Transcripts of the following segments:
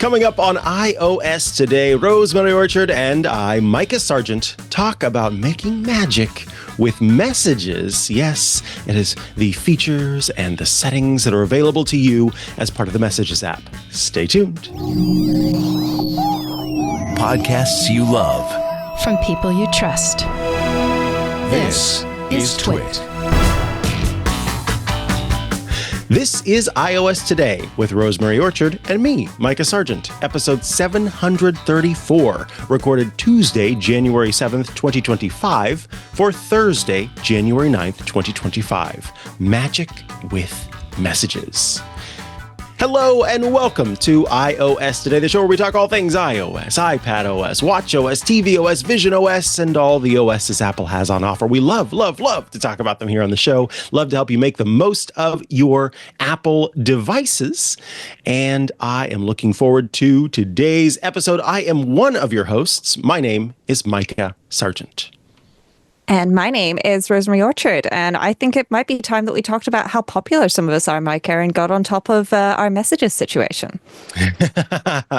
Coming up on iOS today, Rosemary Orchard and I, Mikah Sargent, talk about making magic with messages. Yes, it is the features and the settings that are available to you as part of the Messages app. Stay tuned. Podcasts you love. From people you trust. This is Twit. This is iOS Today with Rosemary Orchard and me, Mikah Sargent, episode 734, recorded Tuesday, January 7th, 2025, for Thursday, January 9th, 2025. Magic with Messages. Hello and welcome to iOS Today, the show where we talk all things iOS, iPadOS, watchOS, tvOS, visionOS, and all the OSs Apple has on offer. We love to talk about them here on the show. Love to help you make the most of your Apple devices. And I am looking forward to today's episode. I am one of your hosts. My name is Mikah Sargent. And my name is Rosemary Orchard, and I think it might be time that we talked about how popular some of us are, Mikah, and got on top of our messages situation.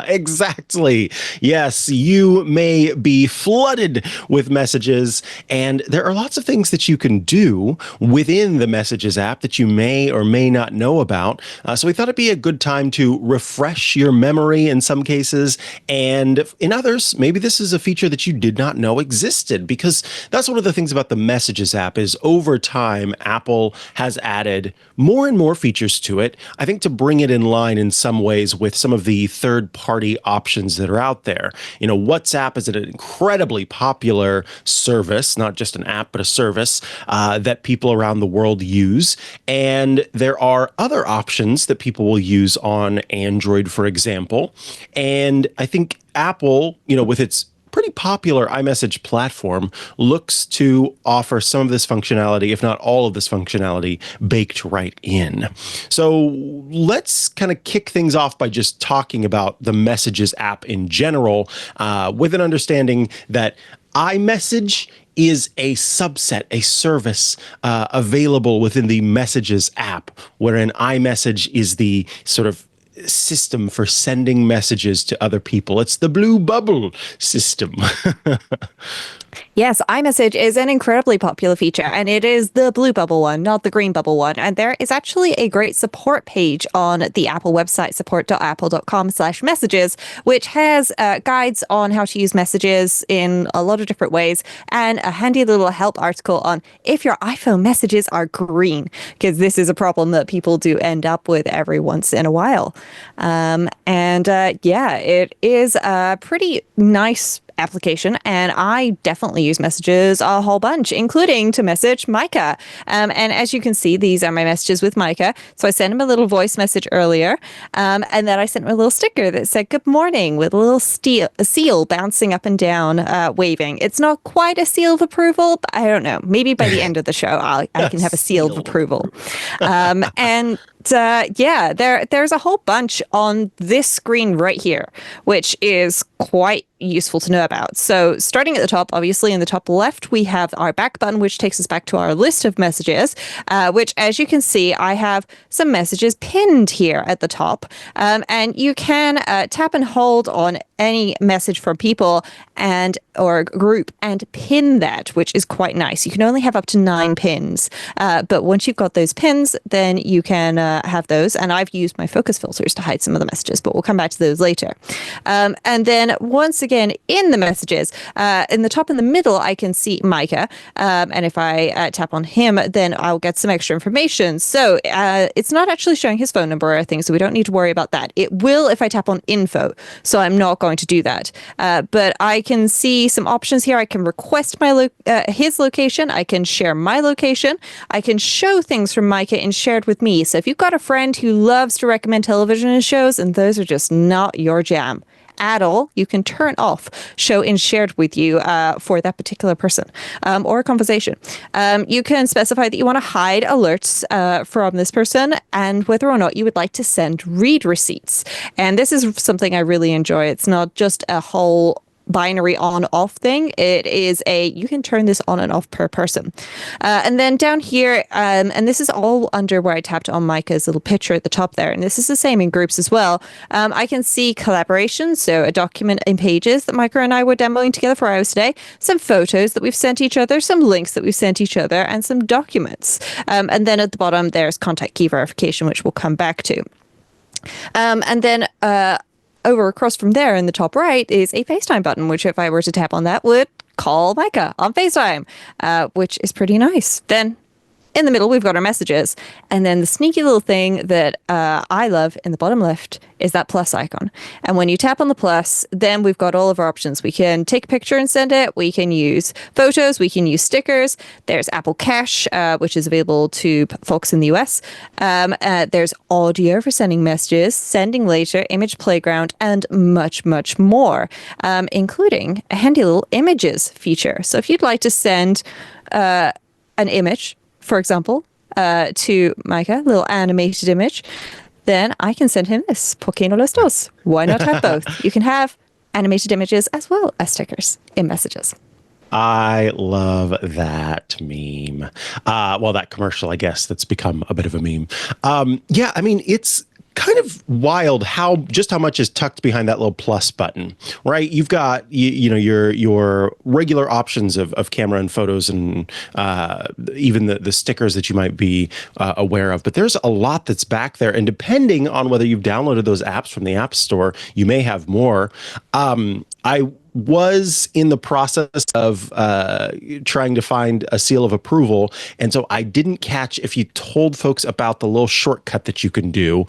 Exactly. Yes, you may be flooded with messages, and there are lots of things that you can do within the Messages app that you may or may not know about. So we thought it'd be a good time to refresh your memory in some cases, and in others, maybe this is a feature that you did not know existed, because that's one of the things about the Messages app is over time, Apple has added more and more features to it, I think to bring it in line in some ways with some of the third-party options that are out there. You know, WhatsApp is an incredibly popular service, not just an app, but a service that people around the world use. And there are other options that people will use on Android, for example. And I think Apple, you know, with its pretty popular iMessage platform, looks to offer some of this functionality, if not all of this functionality, baked right in. So let's kind of kick things off by just talking about the Messages app in general, with an understanding that iMessage is a subset, a service available within the Messages app, wherein iMessage is the sort of system for sending messages to other people. It's the blue bubble system. Yes, iMessage is an incredibly popular feature, and it is the blue bubble one, not the green bubble one. And there is actually a great support page on the Apple website, support.apple.com/messages, which has guides on how to use messages in a lot of different ways, and a handy little help article on if your iPhone messages are green, because this is a problem that people do end up with every once in a while. It is a pretty nice application, and I definitely use messages a whole bunch, including to message Mikah. And as you can see, these are my messages with Mikah. So I sent him a little voice message earlier, and then I sent him a little sticker that said good morning with a little seal bouncing up and down, waving. It's not quite a seal of approval, but I don't know. Maybe by the end of the show, I can have a seal of approval. There's a whole bunch on this screen right here, which is quite useful to know about. So starting at the top, obviously in the top left, we have our back button, which takes us back to our list of messages, which as you can see, I have some messages pinned here at the top. And you can tap and hold on any message from people or group and pin that, which is quite nice. You can only have up to 9 pins. But once you've got those pins, then you can have those. And I've used my focus filters to hide some of the messages, but we'll come back to those later. And then once again, in the messages, in the top in the middle, I can see Mikah. And if I tap on him, then I'll get some extra information. So it's not actually showing his phone number or anything, so we don't need to worry about that. It will if I tap on info. So I'm not going to do that. But I can see some options here. I can request his location. I can share my location. I can show things from Mikah in Shared with Me. So if you've got a friend who loves to recommend television shows and those are just not your jam at all, you can turn off Show in Shared with You for that particular person or a conversation. You can specify that you want to hide alerts from this person and whether or not you would like to send read receipts. And this is something I really enjoy. It's not just a whole binary on-off thing. It is you can turn this on and off per person. And then down here, and this is all under where I tapped on Mikah's little picture at the top there, and this is the same in groups as well. I can see collaborations, so a document in Pages that Mikah and I were demoing together for iOS today, some photos that we've sent each other, some links that we've sent each other, and some documents. And then at the bottom, there's contact key verification, which we'll come back to. And then over across from there in the top right is a FaceTime button, which if I were to tap on that would call Mikah on FaceTime, which is pretty nice. Then in the middle, we've got our messages. And then the sneaky little thing that I love in the bottom left is that plus icon. And when you tap on the plus, then we've got all of our options. We can take a picture and send it. We can use photos. We can use stickers. There's Apple Cash, which is available to folks in the US. There's audio for sending messages, sending later, image playground, and much, much more, including a handy little images feature. So if you'd like to send an image, for example, to Mikah, a little animated image, then I can send him this. ¿Por qué no los dos? Why not have both? You can have animated images as well as stickers in messages. I love that meme. Well, that commercial, I guess, that's become a bit of a meme. Yeah, I mean, it's kind of wild how much is tucked behind that little plus button, right? You've got your regular options of camera and photos and even the stickers that you might be aware of, but there's a lot that's back there, and depending on whether you've downloaded those apps from the App Store, you may have more. I was in the process of trying to find a seal of approval, and so I didn't catch if you told folks about the little shortcut that you can do,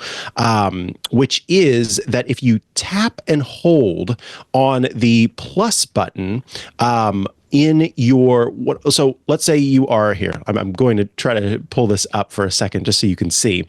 which is that if you tap and hold on the plus button in your so let's say you are here. I'm going to try to pull this up for a second just so you can see.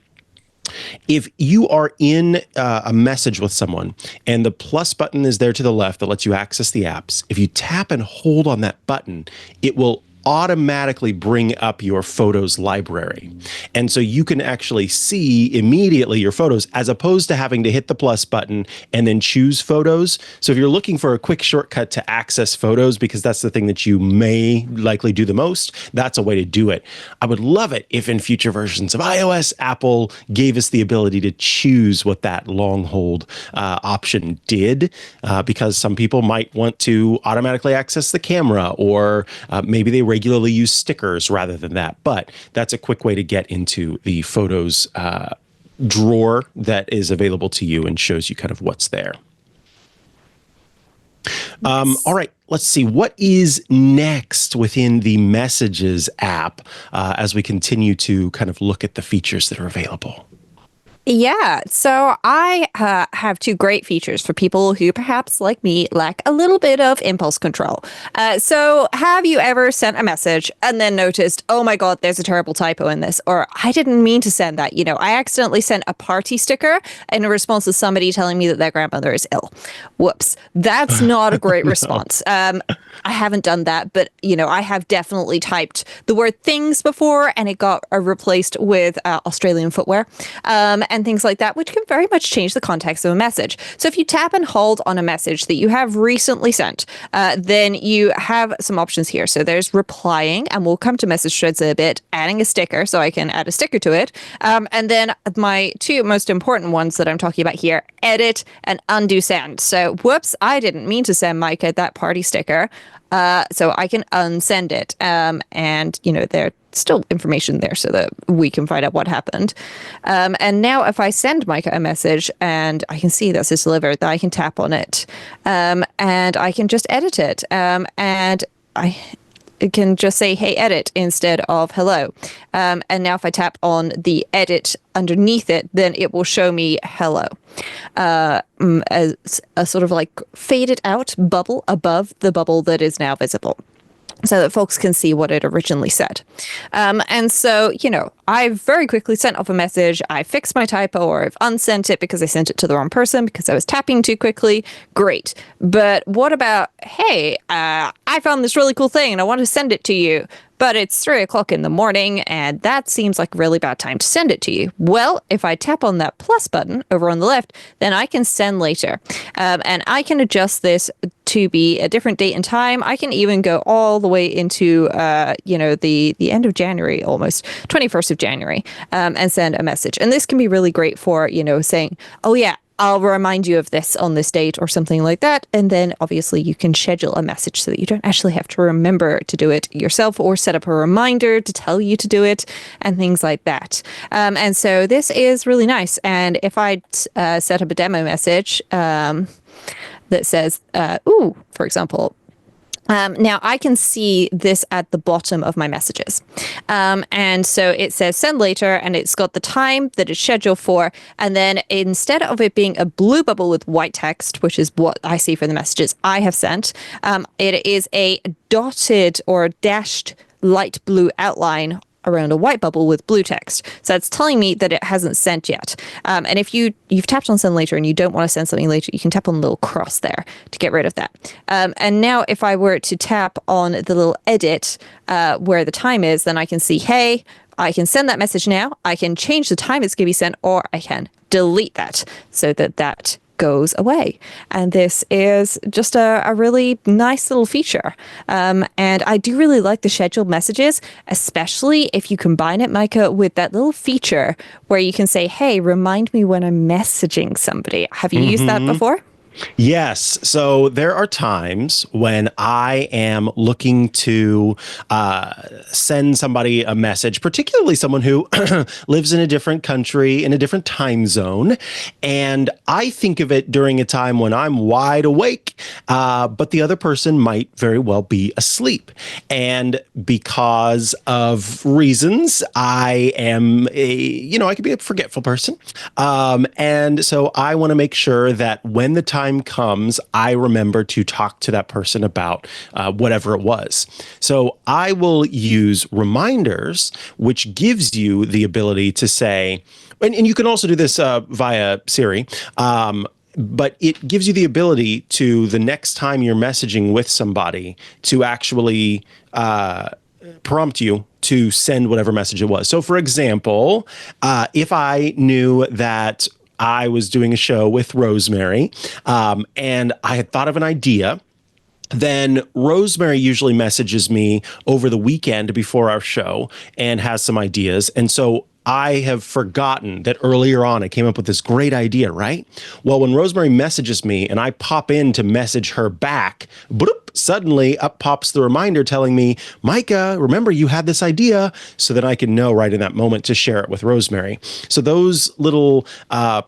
If you are in a message with someone and the plus button is there to the left that lets you access the apps, if you tap and hold on that button, it will automatically bring up your photos library. And so you can actually see immediately your photos as opposed to having to hit the plus button and then choose photos. So if you're looking for a quick shortcut to access photos, because that's the thing that you may likely do the most, that's a way to do it. I would love it if in future versions of iOS, Apple gave us the ability to choose what that long hold option did, because some people might want to automatically access the camera, or maybe they regularly use stickers rather than that. But that's a quick way to get into the photos drawer that is available to you and shows you kind of what's there. All right, let's see. What is next within the Messages app as we continue to kind of look at the features that are available? Yeah, so I have two great features for people who perhaps, like me, lack a little bit of impulse control. So have you ever sent a message and then noticed, oh my God, there's a terrible typo in this, or I didn't mean to send that. You know, I accidentally sent a party sticker in response to somebody telling me that their grandmother is ill. Whoops, that's not a great response. I haven't done that, but, you know, I have definitely typed the word things before and it got replaced with Australian footwear. And things like that, which can very much change the context of a message. So if you tap and hold on a message that you have recently sent, then you have some options here. So there's replying, and we'll come to message threads in a bit, adding a sticker, so I can add a sticker to it. And then my two most important ones that I'm talking about here, edit and undo send. So whoops, I didn't mean to send Mikah that party sticker. So I can unsend it. And, you know, there's still information there so that we can find out what happened. And now if I send Mikah a message and I can see this is delivered, then I can tap on it and I can just edit it. And it can just say, hey, edit instead of hello. And now if I tap on the edit underneath it, then it will show me hello. As a sort of like faded out bubble above the bubble that is now visible, so that folks can see what it originally said. And so, you know, I very quickly sent off a message. I fixed my typo, or I've unsent it because I sent it to the wrong person because I was tapping too quickly. Great. But what about, hey, I found this really cool thing and I want to send it to you, but it's 3:00 in the morning and that seems like a really bad time to send it to you. Well, if I tap on that plus button over on the left, then I can send later. And I can adjust this to be a different date and time. I can even go all the way into, the end of January, almost 21st of January, and send a message. And this can be really great for, saying, oh yeah, I'll remind you of this on this date or something like that. And then obviously you can schedule a message so that you don't actually have to remember to do it yourself or set up a reminder to tell you to do it and things like that. And so this is really nice. And if I set up a demo message that says, for example, now I can see this at the bottom of my messages. And so it says send later, and it's got the time that it's scheduled for. And then instead of it being a blue bubble with white text, which is what I see for the messages I have sent, it is a dotted or dashed light blue outline around a white bubble with blue text. So it's telling me that it hasn't sent yet. And if you've tapped on send later and you don't want to send something later, you can tap on the little cross there to get rid of that. And now if I were to tap on the little edit where the time is, then I can see, hey, I can send that message now. I can change the time it's going to be sent, or I can delete that so that goes away. And this is just a really nice little feature. And I do really like the scheduled messages, especially if you combine it, Mikah, with that little feature where you can say, hey, remind me when I'm messaging somebody. Have you used that before? Yes. So there are times when I am looking to send somebody a message, particularly someone who lives in a different country, in a different time zone. And I think of it during a time when I'm wide awake, but the other person might very well be asleep. And because of reasons, I am I could be a forgetful person. And so I want to make sure that when the time comes, I remember to talk to that person about whatever it was. So I will use reminders, which gives you the ability to say, and you can also do this via Siri, but it gives you the ability to, the next time you're messaging with somebody, to actually prompt you to send whatever message it was. So for example, if I knew that I was doing a show with Rosemary, and I had thought of an idea, then Rosemary usually messages me over the weekend before our show and has some ideas. And so I have forgotten that earlier on I came up with this great idea, right? Well, when Rosemary messages me and I pop in to message her back, bloop, suddenly up pops the reminder telling me, Mikah, remember you had this idea, so that I can know right in that moment to share it with Rosemary. So those little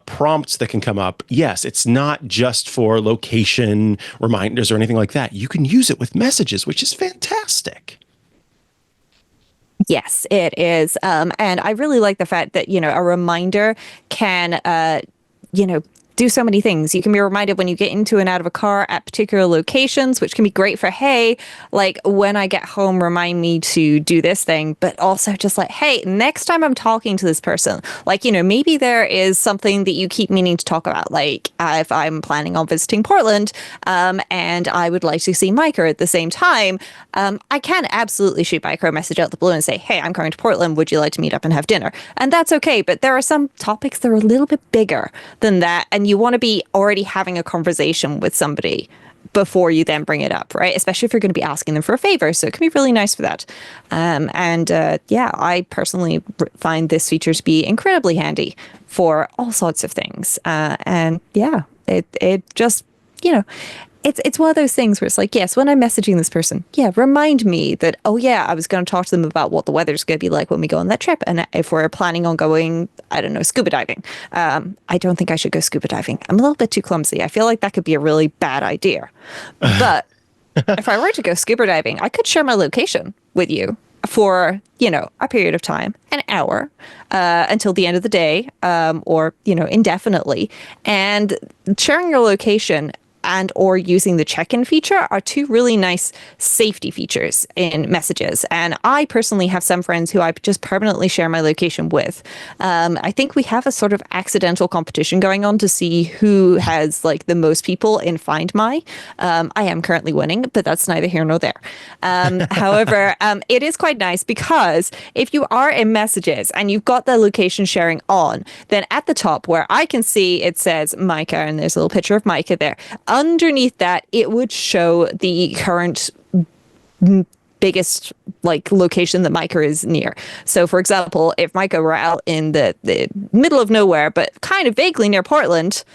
prompts that can come up, yes, it's not just for location reminders or anything like that. You can use it with messages, which is fantastic. Yes, it is. And I really like the fact that, a reminder can, do so many things. You can be reminded when you get into and out of a car at particular locations, which can be great for, hey, like when I get home, remind me to do this thing, but also just like, hey, next time I'm talking to this person, like, maybe there is something that you keep meaning to talk about. Like if I'm planning on visiting Portland, and I would like to see Mikah at the same time, I can absolutely shoot Mikah a message out the blue and say, hey, I'm coming to Portland. Would you like to meet up and have dinner? And that's okay. But there are some topics that are a little bit bigger than that. And you want to be already having a conversation with somebody before you then bring it up, right? Especially if you're going to be asking them for a favor. So it can be really nice for that. I personally find this feature to be incredibly handy for all sorts of things. It just, it's one of those things where it's like, yes, when I'm messaging this person, remind me that, oh yeah, I was going to talk to them about what the weather's going to be like when we go on that trip. And if we're planning on going, I don't know, scuba diving. I don't think I should go scuba diving. I'm a little bit too clumsy. I feel like that could be a really bad idea. But if I were to go scuba diving, I could share my location with you for, a period of time, an hour, until the end of the day, or, indefinitely. And sharing your location and or using the check-in feature are two really nice safety features in messages. And I personally have some friends who I just permanently share my location with. I think we have a sort of accidental competition going on to see who has like the most people in Find My. I am currently winning, but that's neither here nor there. However, it is quite nice because if you are in messages and you've got the location sharing on, then at the top where I can see it says Mikah and there's a little picture of Mikah there, underneath that, it would show the current biggest location that Mikah is near. So for example, if Mikah were out in the middle of nowhere, but kind of vaguely near Portland,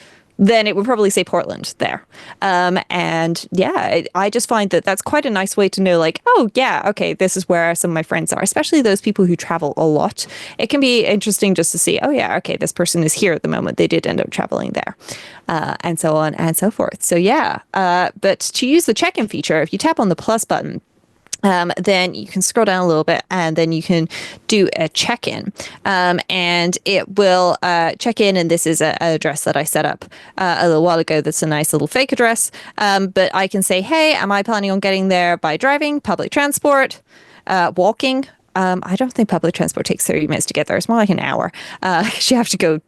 then it would probably say Portland there. And yeah, I just find that that's quite a nice way to know, oh yeah, okay, this is where some of my friends are, especially those people who travel a lot. It can be interesting just to see, oh yeah, okay, this person is here at the moment. They did end up traveling there, and so on and so forth. So yeah, but to use the check-in feature, if you tap on the plus button, then you can scroll down a little bit and then you can do a check-in, and it will check in. And this is an address that I set up a little while ago. That's a nice little fake address. But I can say, hey, am I planning on getting there by driving, public transport, walking? I don't think public transport takes 30 minutes to get there. It's more like an hour. You have to go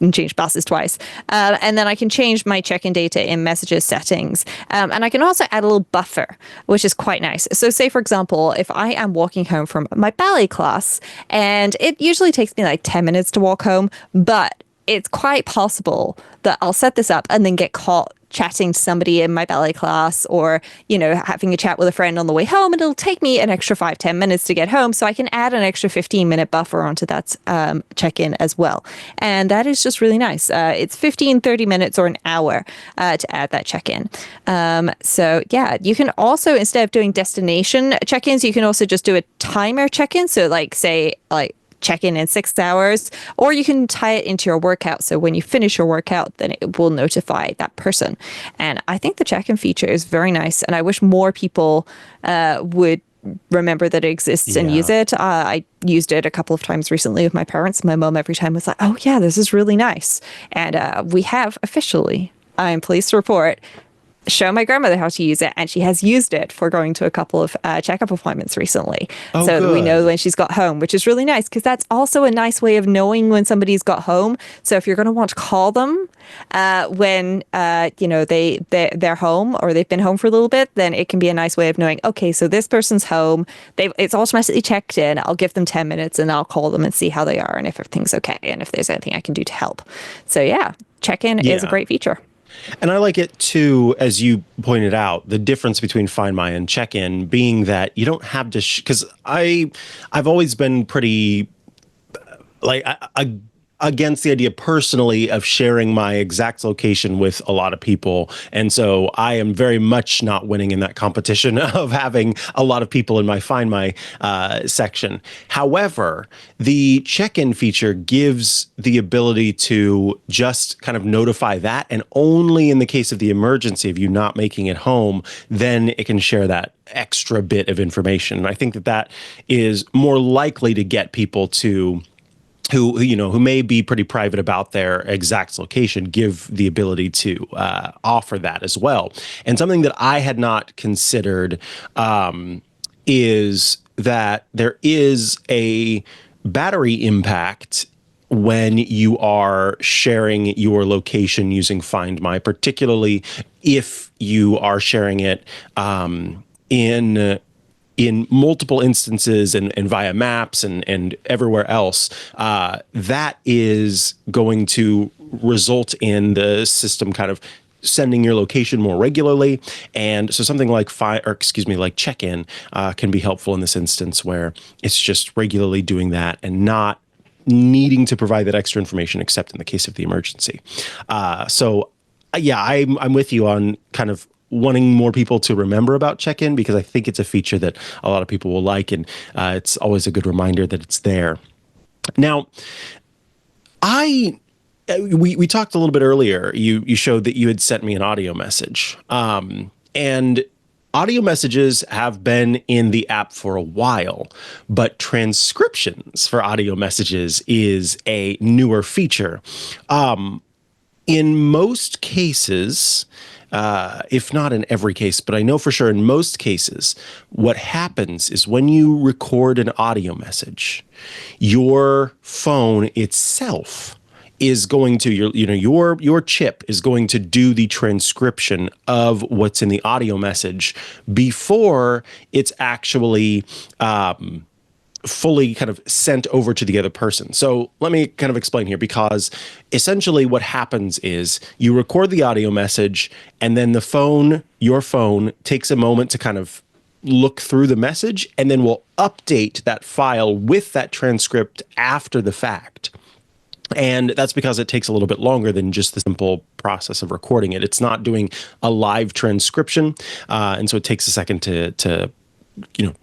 and change buses twice. And then I can change my check-in data in messages settings. And I can also add a little buffer, which is quite nice. So say, for example, if I am walking home from my ballet class, and it usually takes me 10 minutes to walk home, but it's quite possible that I'll set this up and then get caught chatting to somebody in my ballet class, or, having a chat with a friend on the way home, and it'll take me an extra 5-10 minutes to get home. So I can add an extra 15-minute buffer onto that check-in as well. And that is just really nice. It's 15-30 minutes or an hour to add that check-in. So yeah, you can also, instead of doing destination check-ins, you can also just do a timer check-in. So say check in 6 hours, or you can tie it into your workout. So when you finish your workout, then it will notify that person. And I think the check-in feature is very nice. And I wish more people would remember that it exists and use it. I used it a couple of times recently with my parents. My mom every time was like, oh yeah, this is really nice. And we have officially, I'm pleased to report, show my grandmother how to use it, and she has used it for going to a couple of checkup appointments recently. So that we know when she's got home, which is really nice, because that's also a nice way of knowing when somebody's got home. So if you're going to want to call them when they're home, or they've been home for a little bit, then it can be a nice way of knowing, okay, so this person's home, it's automatically checked in, I'll give them 10 minutes and I'll call them and see how they are and if everything's okay and if there's anything I can do to help. So yeah, check-in is a great feature. And I like it too, as you pointed out, the difference between Find My and Check-in being that you don't have to, because I've always been pretty against the idea personally of sharing my exact location with a lot of people. And so I am very much not winning in that competition of having a lot of people in my Find My section. However, the check-in feature gives the ability to just kind of notify that, and only in the case of the emergency of you not making it home, then it can share that extra bit of information. And I think that is more likely to get people to who may be pretty private about their exact location, give the ability to offer that as well. And something that I had not considered is that there is a battery impact when you are sharing your location using Find My, particularly if you are sharing it in multiple instances and via maps and everywhere else. That is going to result in the system kind of sending your location more regularly. And so something like check-in can be helpful in this instance, where it's just regularly doing that and not needing to provide that extra information except in the case of the emergency. So yeah, I'm with you on kind of wanting more people to remember about check-in, because I think it's a feature that a lot of people will like, and it's always a good reminder that it's there. Now, we talked a little bit earlier. You showed that you had sent me an audio message, and audio messages have been in the app for a while, but transcriptions for audio messages is a newer feature. In most cases, if not in every case, but I know for sure in most cases, what happens is when you record an audio message, your phone itself is going to your chip is going to do the transcription of what's in the audio message before it's actually fully kind of sent over to the other person. So let me kind of explain here, because essentially what happens is you record the audio message, and then your phone takes a moment to kind of look through the message, and then will update that file with that transcript after the fact. And that's because it takes a little bit longer than just the simple process of recording it. It's not doing a live transcription, and so it takes a second to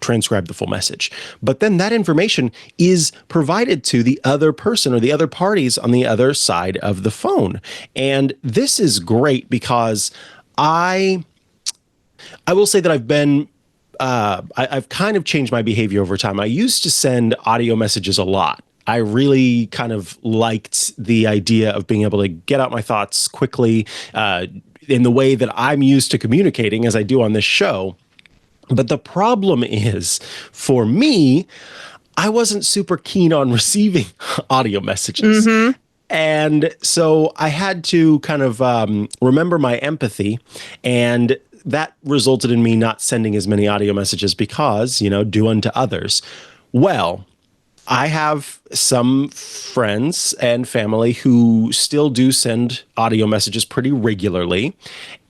transcribe the full message. But then that information is provided to the other person or the other parties on the other side of the phone. And this is great because I will say that I've kind of changed my behavior over time. I used to send audio messages a lot. I really kind of liked the idea of being able to get out my thoughts quickly in the way that I'm used to communicating, as I do on this show. But the problem is, for me, I wasn't super keen on receiving audio messages. Mm-hmm. And so I had to kind of remember my empathy, and that resulted in me not sending as many audio messages because, do unto others. Well, I have some friends and family who still do send audio messages pretty regularly.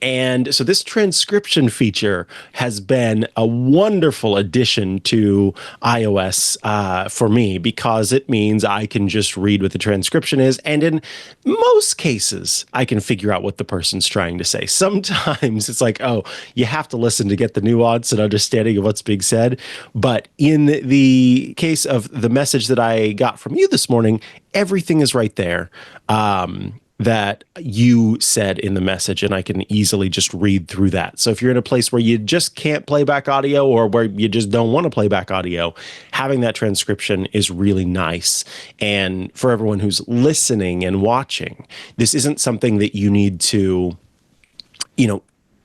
And so this transcription feature has been a wonderful addition to iOS for me, because it means I can just read what the transcription is. And in most cases, I can figure out what the person's trying to say. Sometimes it's like, oh, you have to listen to get the nuance and understanding of what's being said. But in the case of the message that I got from you this morning, everything is right there that you said in the message, and I can easily just read through that. So if you're in a place where you just can't play back audio, or where you just don't want to play back audio, having that transcription is really nice. And for everyone who's listening and watching, this isn't something that you need to,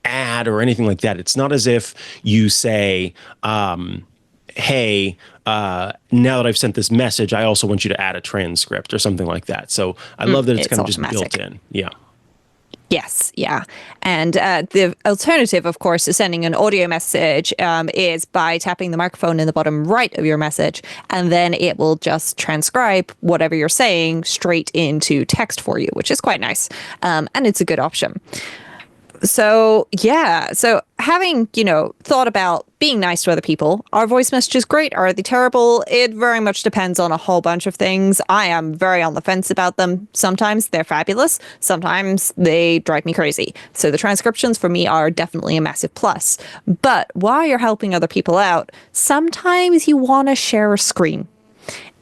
add or anything like that. It's not as if you say, hey, now that I've sent this message, I also want you to add a transcript or something like that. So I love that it's kind of just built in. Yeah. Yes, yeah. And the alternative, of course, to sending an audio message is by tapping the microphone in the bottom right of your message, and then it will just transcribe whatever you're saying straight into text for you, which is quite nice. And it's a good option. So, yeah. So having, thought about being nice to other people, are voice messages great? Are they terrible? It very much depends on a whole bunch of things. I am very on the fence about them. Sometimes they're fabulous. Sometimes they drive me crazy. So the transcriptions for me are definitely a massive plus. But while you're helping other people out, sometimes you want to share a screen.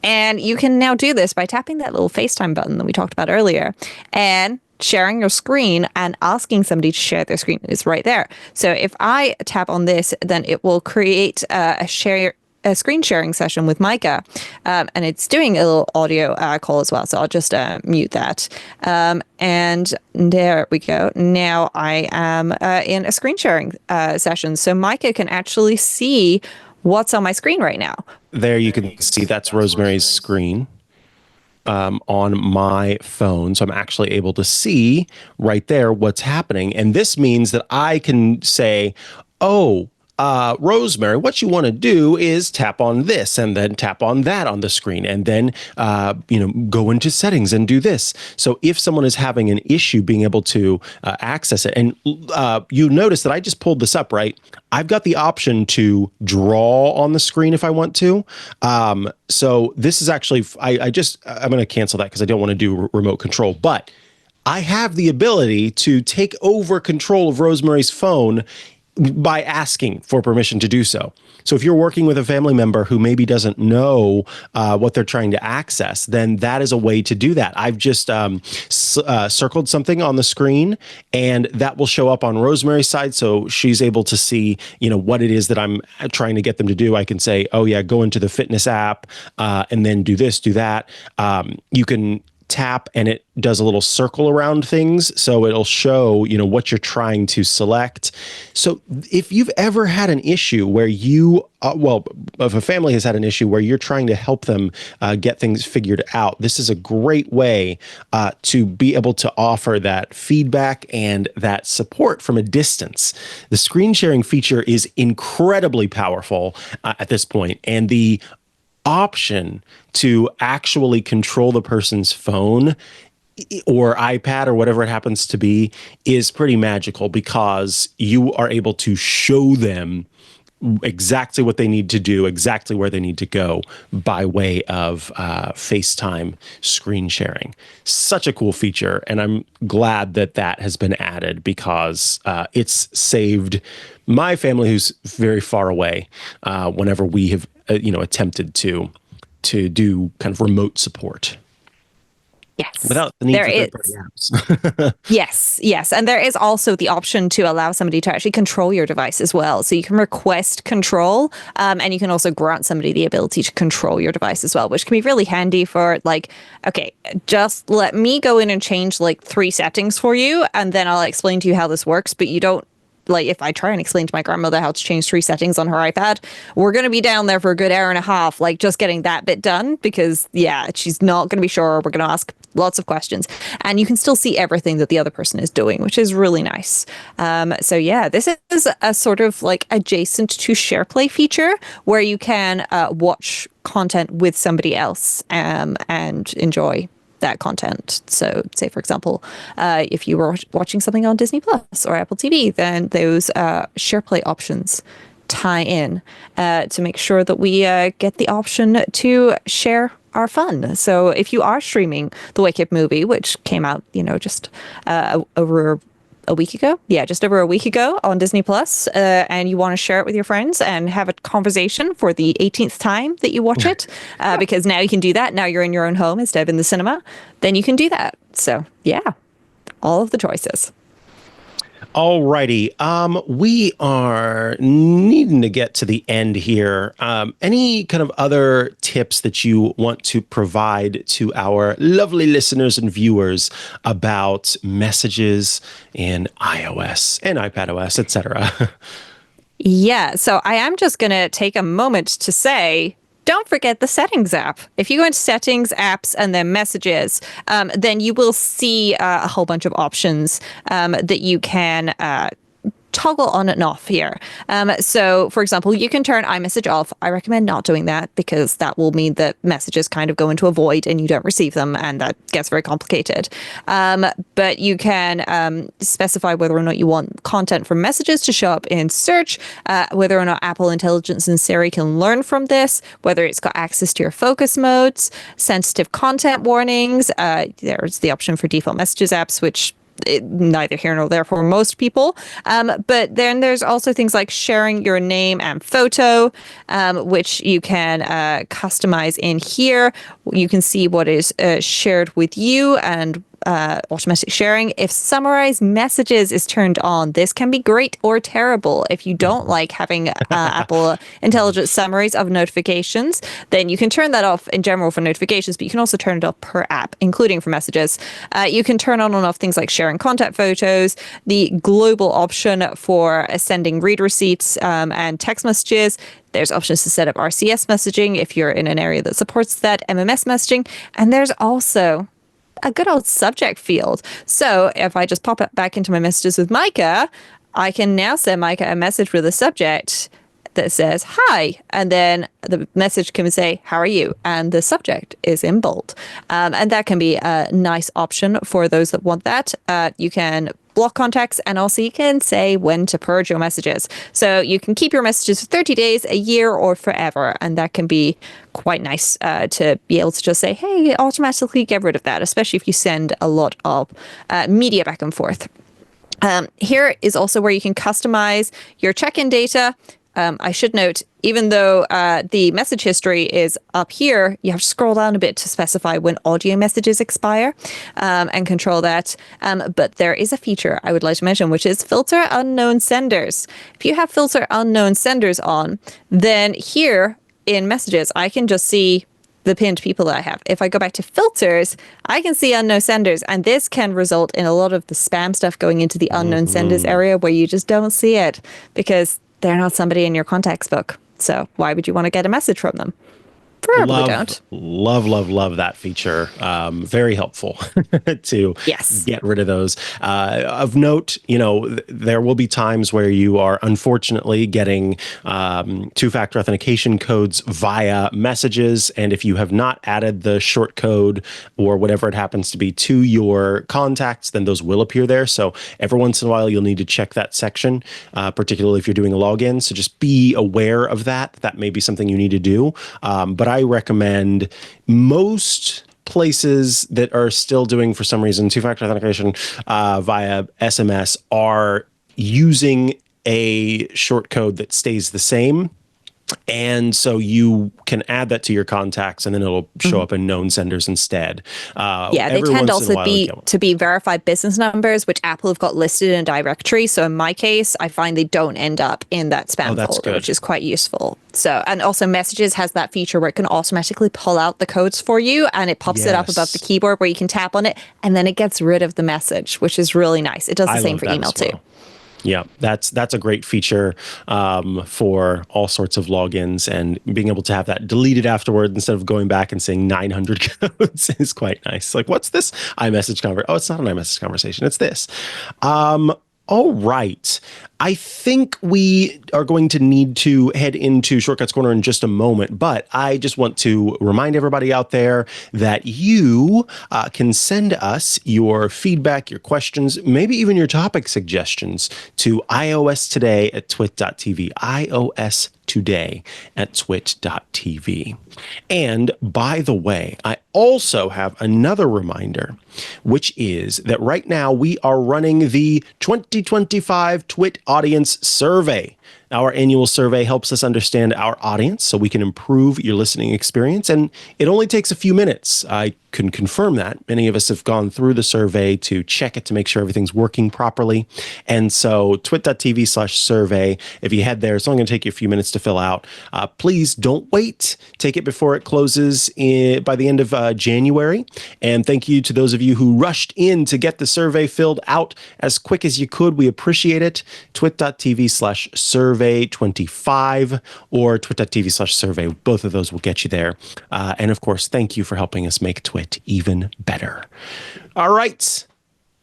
And you can now do this by tapping that little FaceTime button that we talked about earlier. And sharing your screen and asking somebody to share their screen is right there. So if I tap on this, then it will create a screen sharing session with Mikah, and it's doing a little audio call as well. So I'll just mute that. And there we go. Now I am in a screen sharing session. So Mikah can actually see what's on my screen right now. There you can see that's Rosemary's screen on my phone. So I'm actually able to see right there what's happening. And this means that I can say, oh, Rosemary, what you want to do is tap on this and then tap on that on the screen, and then, go into settings and do this. So if someone is having an issue being able to access it, and you notice that I just pulled this up, right? I've got the option to draw on the screen if I want to. So this is actually, I'm going to cancel that because I don't want to do remote control, but I have the ability to take over control of Rosemary's phone by asking for permission to do so. So if you're working with a family member who maybe doesn't know what they're trying to access, then that is a way to do that. I've just circled something on the screen, and that will show up on Rosemary's side, so she's able to see, what it is that I'm trying to get them to do. I can say, oh yeah, go into the fitness app, and then do this, do that. You can tap and it does a little circle around things, so it'll show what you're trying to select. So if you've ever had an issue where you if a family has had an issue where you're trying to help them get things figured out, this is a great way to be able to offer that feedback and that support from a distance. The screen sharing feature is incredibly powerful at this point, and the option to actually control the person's phone or iPad or whatever it happens to be is pretty magical, because you are able to show them exactly what they need to do, exactly where they need to go by way of FaceTime screen sharing. Such a cool feature, and I'm glad that that has been added, because it's saved my family, who's very far away, whenever we have attempted to do kind of remote support. Yes. Without the need there for is. third-party apps. Yes. And there is also the option to allow somebody to actually control your device as well. So you can request control, and you can also grant somebody the ability to control your device as well, which can be really handy for like, okay, just let me go in and change like 3 settings for you, and then I'll explain to you how this works, but you don't, like, if I try and explain to my grandmother how to change 3 settings on her iPad, we're going to be down there for a good hour and a half, like just getting that bit done, because she's not going to be sure. We're going to ask lots of questions, and you can still see everything that the other person is doing, which is really nice. This is a sort of like adjacent to SharePlay feature where you can watch content with somebody else and enjoy that content. So say, for example, if you were watching something on Disney Plus or Apple TV, then those SharePlay options tie in to make sure that we get the option to share our fun. So if you are streaming the Wicked movie, which came out, just over a week ago. Yeah, just over a week ago on Disney Plus, and you want to share it with your friends and have a conversation for the 18th time that you watch it, because now you can do that. Now you're in your own home instead of in the cinema. Then you can do that. So yeah, all of the choices. Alrighty. We are needing to get to the end here. Any kind of other tips that you want to provide to our lovely listeners and viewers about messages in iOS and iPadOS, etc.? Yeah. So I am just going to take a moment to say, don't forget the settings app. If you go into settings, apps, and then messages, then you will see a whole bunch of options that you can toggle on and off here. So, for example, you can turn iMessage off. I recommend not doing that, because that will mean that messages kind of go into a void and you don't receive them, and that gets very complicated. But you can specify whether or not you want content from messages to show up in search, whether or not Apple Intelligence and Siri can learn from this, whether it's got access to your focus modes, sensitive content warnings. There's the option for default messages apps, which neither here nor there for most people. But then there's also things like sharing your name and photo, which you can customize in here. You can see what is shared with you and automatic sharing. If summarize messages is turned on, this can be great or terrible. If you don't like having Apple Intelligence summaries of notifications, then you can turn that off in general for notifications, but you can also turn it off per app, including for messages. You can turn on and off things like sharing contact photos, the global option for sending read receipts and text messages. There's options to set up RCS messaging if you're in an area that supports that, MMS messaging, and there's also a good old subject field. So if I just pop it back into my messages with Mikah, I can now send Mikah a message with a subject that says, hi. And then the message can say, how are you? And the subject is in bold. And that can be a nice option for those that want that. You can block contacts, and also you can say when to purge your messages. So you can keep your messages for 30 days, a year, or forever. And that can be quite nice to be able to just say, hey, automatically get rid of that, especially if you send a lot of media back and forth. Here is also where you can customize your check-in data. I should note, even though the message history is up here, you have to scroll down a bit to specify when audio messages expire and control that. But there is a feature I would like to mention, which is filter unknown senders. If you have filter unknown senders on, then here in messages, I can just see the pinned people that I have. If I go back to filters, I can see unknown senders, and this can result in a lot of the spam stuff going into the unknown senders area where you just don't see it because they're not somebody in your contacts book. So why would you want to get a message from them? preferably don't. Love that feature. Very helpful to Yes. get rid of those. Of note, there will be times where you are unfortunately getting two-factor authentication codes via messages. And if you have not added the short code or whatever it happens to be to your contacts, then those will appear there. So every once in a while, you'll need to check that section, particularly if you're doing a login. So just be aware of that. That may be something you need to do. But I recommend most places that are still doing, for some reason, two-factor authentication via SMS are using a short code that stays the same. And so you can add that to your contacts, and then it'll show up in known senders instead. They tend also to be verified business numbers, which Apple have got listed in a directory. So in my case, I find they don't end up in that spam folder, which is quite useful. So, and also Messages has that feature where it can automatically pull out the codes for you, and it pops it up above the keyboard where you can tap on it, and then it gets rid of the message, which is really nice. It does the same for email too. Yeah, that's a great feature for all sorts of logins, and being able to have that deleted afterward instead of going back and seeing 900 codes is quite nice. Like, what's this iMessage conversation? Oh, it's not an iMessage conversation. It's this. All right. I think we are going to need to head into Shortcuts Corner in just a moment, but I just want to remind everybody out there that you can send us your feedback, your questions, maybe even your topic suggestions to iOStoday@twit.tv, iOStoday@twit.tv. And by the way, I also have another reminder, which is that right now we are running the 2025 Twit Audience Survey. Our annual survey helps us understand our audience so we can improve your listening experience, and it only takes a few minutes. I can confirm that. Many of us have gone through the survey to check it to make sure everything's working properly. And so twit.tv/survey, if you head there, it's only going to take you a few minutes to fill out. Please don't wait. Take it before it closes by the end of January. And thank you to those of you who rushed in to get the survey filled out as quick as you could. We appreciate it. twit.tv/survey25 or twit.tv/survey. Both of those will get you there. And of course, thank you for helping us make Twit even better. All right.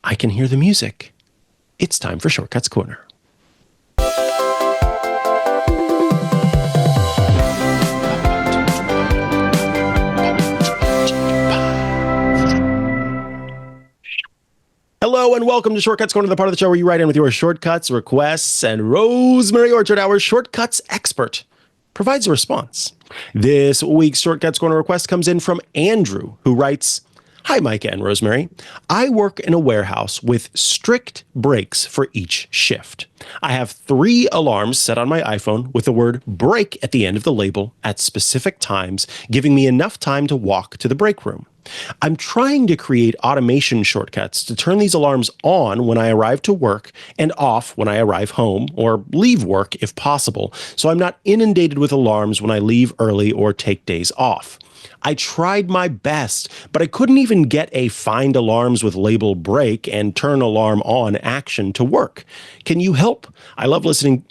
I can hear the music. It's time for Shortcuts Corner. Hello and welcome to Shortcuts Corner, the part of the show where you write in with your shortcuts, requests, and Rosemary Orchard, our shortcuts expert, provides a response. This week's Shortcuts Corner request comes in from Andrew, who writes, "Hi, Mikah and Rosemary. I work in a warehouse with strict breaks for each shift. I have 3 alarms set on my iPhone with the word break at the end of the label at specific times, giving me enough time to walk to the break room. I'm trying to create automation shortcuts to turn these alarms on when I arrive to work and off when I arrive home or leave work if possible, so I'm not inundated with alarms when I leave early or take days off. I tried my best, but I couldn't even get a find alarms with label break and turn alarm on action to work. Can you help? I love listening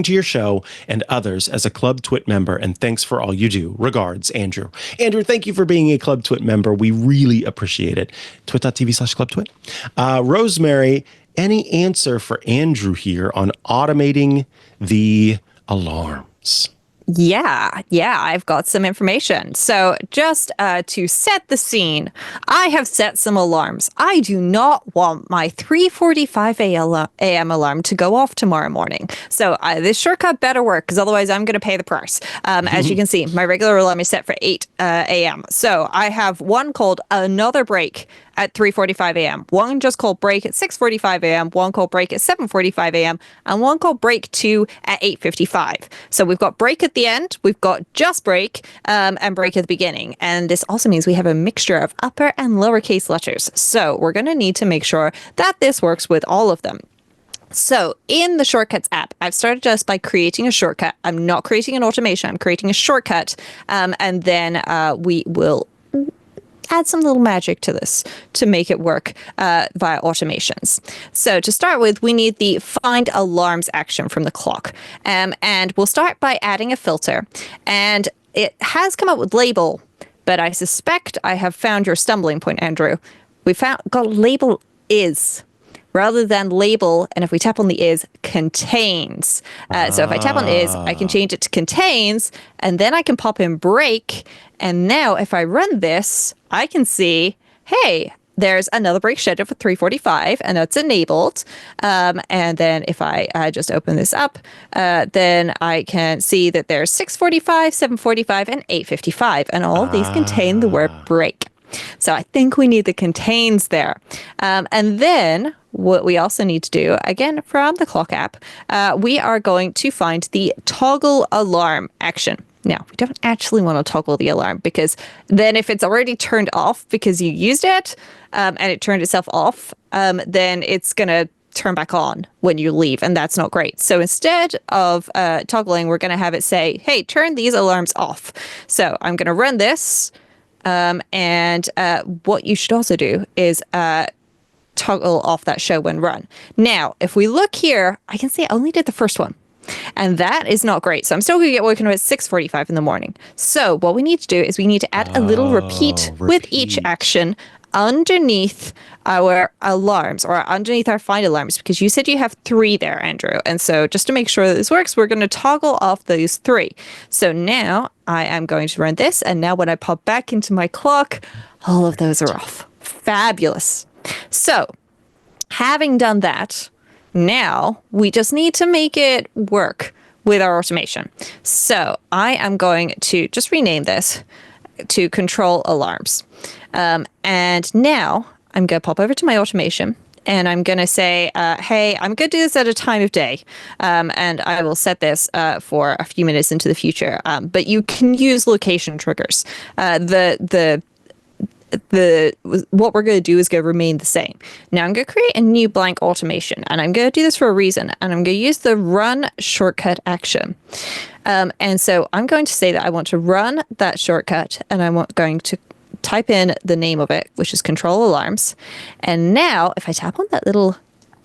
to your show and others as a Club Twit member, and thanks for all you do. Regards, Andrew." Andrew, thank you for being a Club Twit member. We really appreciate it. twit.tv/clubtwit. Rosemary, any answer for Andrew here on automating the alarms? Yeah, I've got some information. So just to set the scene, I have set some alarms. I do not want my 3:45 a.m. alarm to go off tomorrow morning. So this shortcut better work, because otherwise I'm going to pay the price. As you can see, my regular alarm is set for 8 a.m. So I have one called Another Break at 3:45 a.m., one just called Break at 6:45 a.m., one called Break at 7:45 a.m., and one called Break 2 at 8:55. So we've got Break at the end, we've got just Break, and Break at the beginning. And this also means we have a mixture of upper and lowercase letters. So we're going to need to make sure that this works with all of them. So in the Shortcuts app, I've started just by creating a shortcut. I'm not creating an automation, I'm creating a shortcut, and then we will add some little magic to this to make it work via automations. So to start with, we need the find alarms action from the clock. And we'll start by adding a filter. And it has come up with label, but I suspect I have found your stumbling point, Andrew. We got label is rather than label, and if we tap on the is, contains. So if I tap on is, I can change it to contains, and then I can pop in break. And now if I run this, I can see, hey, there's another break scheduled for 3:45, and that's enabled. And then if I just open this up, then I can see that there's 6:45, 7:45, and 8:55, and all of these contain the word break. So I think we need the contains there. And then what we also need to do, again, from the clock app, we are going to find the toggle alarm action. Now, we don't actually want to toggle the alarm, because then if it's already turned off because you used it and it turned itself off, then it's going to turn back on when you leave, and that's not great. So instead of toggling, we're going to have it say, hey, turn these alarms off. So I'm going to run this, and what you should also do is toggle off that show when run. Now, if we look here, I can see I only did the first one. And that is not great. So I'm still going to get woken up at 6:45 in the morning. So what we need to do is we need to add a little repeat with each action underneath our alarms, or underneath our find alarms, because you said you have 3 there, Andrew. And so just to make sure that this works, we're going to toggle off those 3. So now I am going to run this. And now when I pop back into my clock, all of those are off. Fabulous. So having done that, now we just need to make it work with our automation. So I am going to just rename this to control alarms. And now I'm going to pop over to my automation, and I'm going to say, hey, I'm going to do this at a time of day. And I will set this for a few minutes into the future. But you can use location triggers. What we're going to do is going to remain the same. Now I'm going to create a new blank automation, and I'm going to do this for a reason, and I'm going to use the run shortcut action. And so I'm going to say that I want to run that shortcut, and I'm going to type in the name of it, which is control alarms. And now if I tap on that little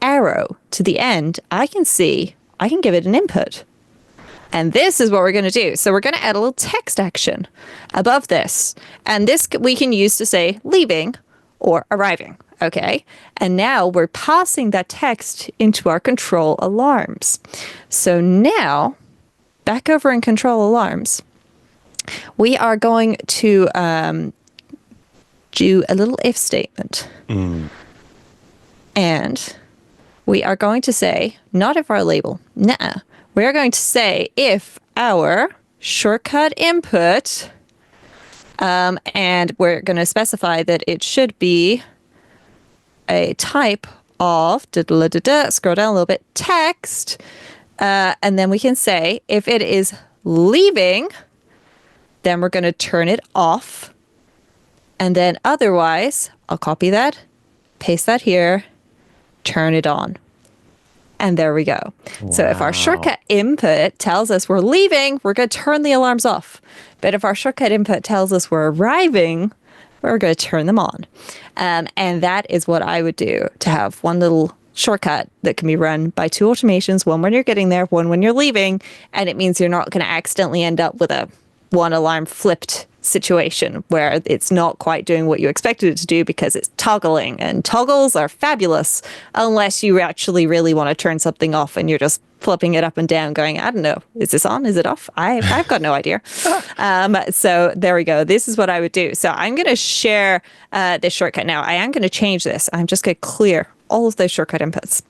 arrow to the end, I can see I can give it an input. And this is what we're going to do. So we're going to add a little text action above this. And this we can use to say leaving or arriving. Okay. And now we're passing that text into our control alarms. So now back over in control alarms, we are going to do a little if statement. And we are going to say, not if our label, nah. We're going to say if our shortcut input, and we're going to specify that it should be a type of, scroll down a little bit, text, and then we can say if it is leaving, then we're going to turn it off. And then otherwise, I'll copy that, paste that here, turn it on. And there we go. Wow. So if our shortcut input tells us we're leaving, we're going to turn the alarms off. But if our shortcut input tells us we're arriving, we're going to turn them on. And that is what I would do to have one little shortcut that can be run by 2 automations, one when you're getting there, one when you're leaving. And it means you're not going to accidentally end up with a 1 alarm flipped situation where it's not quite doing what you expected it to do because it's toggling, and toggles are fabulous unless you actually really want to turn something off and you're just flipping it up and down going, I don't know, is this on? Is it off? I've got no idea. So there we go. This is what I would do. So I'm going to share this shortcut now. I am going to change this. I'm just going to clear all of those shortcut inputs.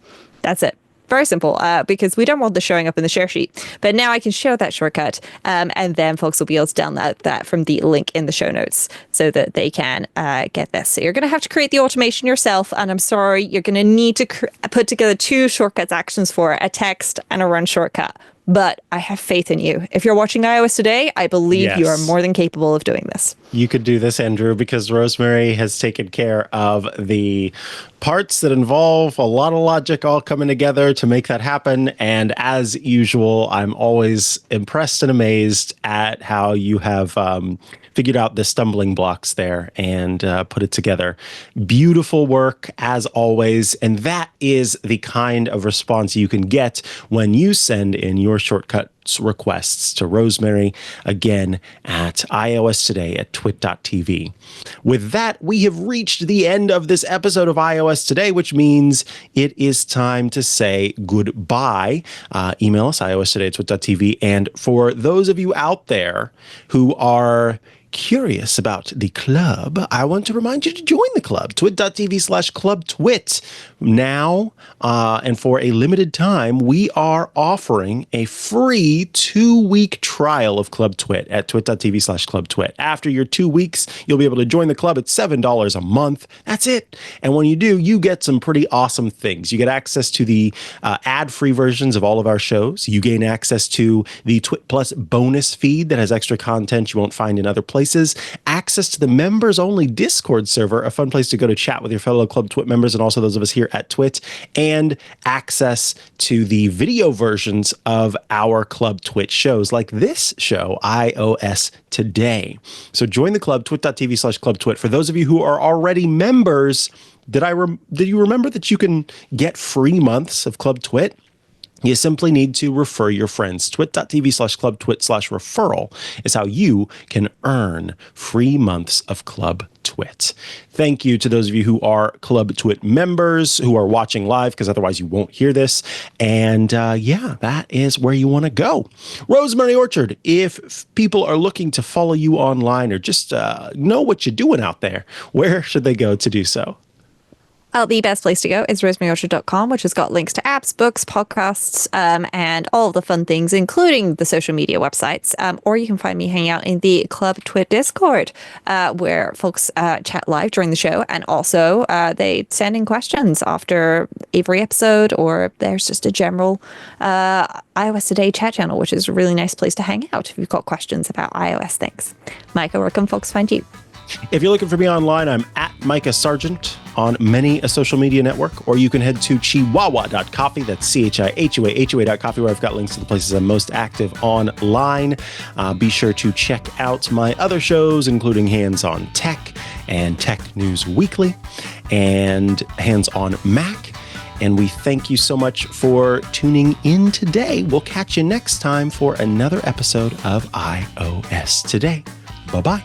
That's it. Very simple, because we don't want this showing up in the share sheet. But now I can share that shortcut, and then folks will be able to download that from the link in the show notes so that they can get this. So you're going to have to create the automation yourself, and I'm sorry, you're going to need to put together 2 shortcuts actions for it, a text and a run shortcut. But I have faith in you. If you're watching iOS today, I believe you are more than capable of doing this. You could do this, Andrew, because Rosemary has taken care of the parts that involve a lot of logic all coming together to make that happen. And as usual, I'm always impressed and amazed at how you have figured out the stumbling blocks there and put it together. Beautiful work, as always. And that is the kind of response you can get when you send in your your shortcuts requests to Rosemary, again, at iOS Today at twit.tv. With that, we have reached the end of this episode of iOS Today, which means it is time to say goodbye. Email us, iOStoday@twit.tv. And for those of you out there who are curious about the club, I want to remind you to join the club, twit.tv/clubtwit. Now, and for a limited time, we are offering a free 2-week trial of Club Twit at twit.tv/clubtwit. After your 2 weeks, you'll be able to join the club at $7 a month. That's it. And when you do, you get some pretty awesome things. You get access to the ad-free versions of all of our shows. You gain access to the Twit Plus bonus feed that has extra content you won't find in other places. Access to the members-only Discord server, a fun place to go to chat with your fellow Club Twit members and also those of us here at Twit, and access to the video versions of our Club Twit shows, like this show, iOS Today. So join the club, twit.tv/clubtwit. For those of you who are already members, did you remember that you can get free months of Club Twit? You simply need to refer your friends. twit.tv/clubtwit/referral is how you can earn free months of Club Twit. Thank you to those of you who are Club Twit members who are watching live, because otherwise you won't hear this. And yeah, that is where you want to go. Rosemary Orchard, if people are looking to follow you online or just know what you're doing out there, where should they go to do so? The best place to go is rosemaryorchard.com, which has got links to apps, books, podcasts, and all of the fun things, including the social media websites. Or you can find me hanging out in the Club Twit Discord, where folks chat live during the show. And also they send in questions after every episode, or there's just a general iOS Today chat channel, which is a really nice place to hang out if you've got questions about iOS things. Mikah, where can folks find you? If you're looking for me online, I'm at Mikah Sargent on many a social media network, or you can head to chihuahua.coffee. That's CHIHUA.coffee, where I've got links to the places I'm most active online. Be sure to check out my other shows, including Hands on Tech and Tech News Weekly and Hands on Mac. And we thank you so much for tuning in today. We'll catch you next time for another episode of iOS Today. Bye-bye.